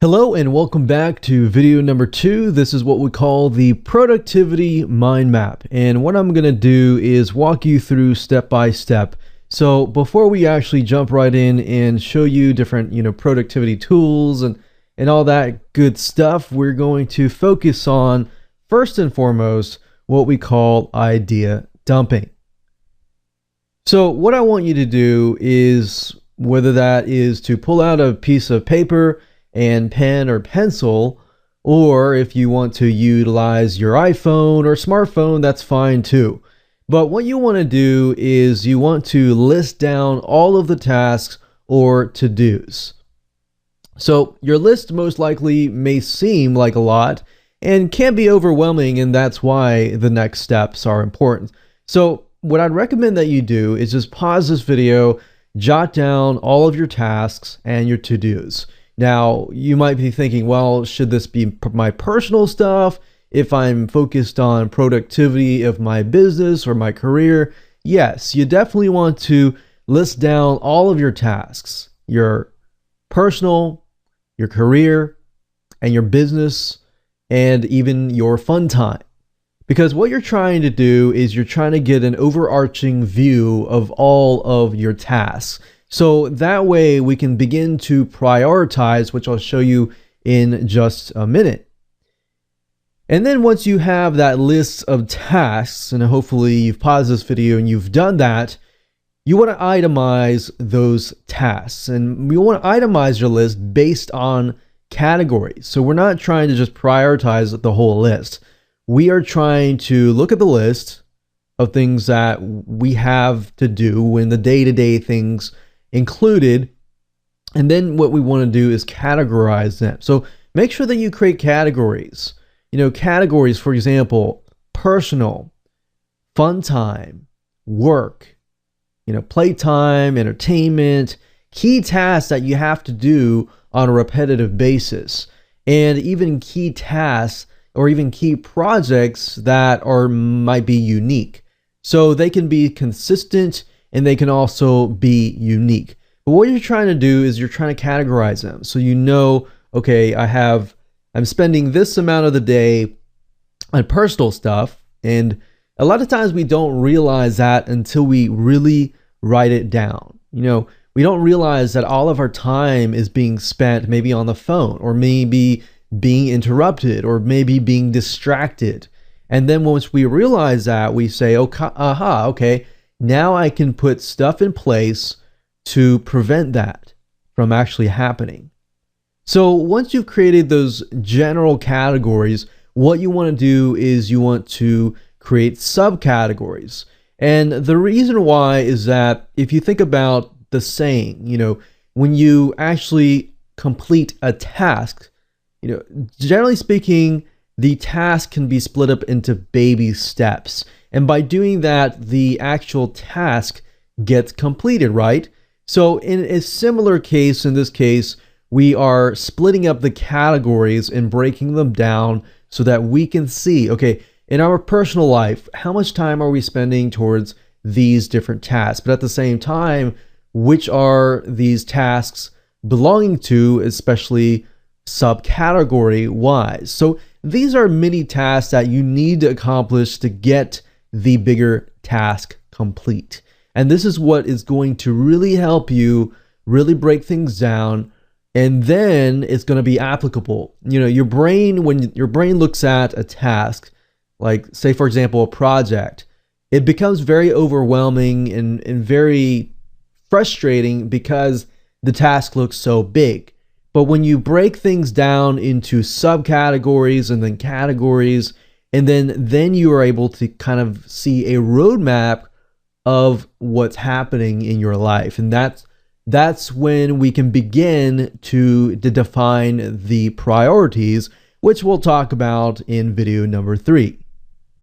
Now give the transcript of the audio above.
Hello and welcome back to video number 2. This is what we call the productivity mind map. And what I'm going to do is walk you through step by step. So before we actually jump right in and show you different, productivity tools and all that good stuff, we're going to focus on first and foremost what we call idea dumping. So what I want you to do is, whether that is to pull out a piece of paper and pen or pencil, or if you want to utilize your iPhone or smartphone, that's fine too. But what you want to do is you want to list down all of the tasks or to-dos. So your list most likely may seem like a lot and can be overwhelming, and that's why the next steps are important. So what I'd recommend that you do is just pause this video, jot down all of your tasks and your to-dos. Now, you might be thinking, well, should this be my personal stuff? If I'm focused on productivity of my business or my career? Yes, you definitely want to list down all of your tasks, your personal, your career, and your business, and even your fun time. Because what you're trying to do is you're trying to get an overarching view of all of your tasks. So that way we can begin to prioritize, which I'll show you in just a minute. And then once you have that list of tasks, and hopefully you've paused this video and you've done that, you want to itemize those tasks. And you want to itemize your list based on categories. So we're not trying to just prioritize the whole list. We are trying to look at the list of things that we have to do in the day-to-day things included, and then what we want to do is categorize them. So make sure that you create categories. Categories, for example, personal, fun time, work, playtime, entertainment, key tasks that you have to do on a repetitive basis, and even key tasks or even key projects that might be unique. So they can be consistent and they can also be unique. But what you're trying to do is you're trying to categorize them. So okay, I'm spending this amount of the day on personal stuff. And a lot of times we don't realize that until we really write it down. We don't realize that all of our time is being spent maybe on the phone, or maybe being interrupted, or maybe being distracted. And then once we realize that, we say, okay, now I can put stuff in place to prevent that from actually happening. So once you've created those general categories, what you want to do is you want to create subcategories. And the reason why is that if you think about the saying, when you actually complete a task, generally speaking, the task can be split up into baby steps. And by doing that, the actual task gets completed, right? So in a similar case, in this case, we are splitting up the categories and breaking them down so that we can see, okay, in our personal life, how much time are we spending towards these different tasks? But at the same time, which are these tasks belonging to, especially subcategory wise? So these are many tasks that you need to accomplish to get the bigger task complete. And this is what is going to really help you really break things down, and then it's going to be applicable. Your brain, when your brain looks at a task, like say for example a project, it becomes very overwhelming and very frustrating because the task looks so big. But when you break things down into subcategories and then categories, and then you are able to kind of see a roadmap of what's happening in your life. And that's when we can begin to define the priorities, which we'll talk about in video number 3.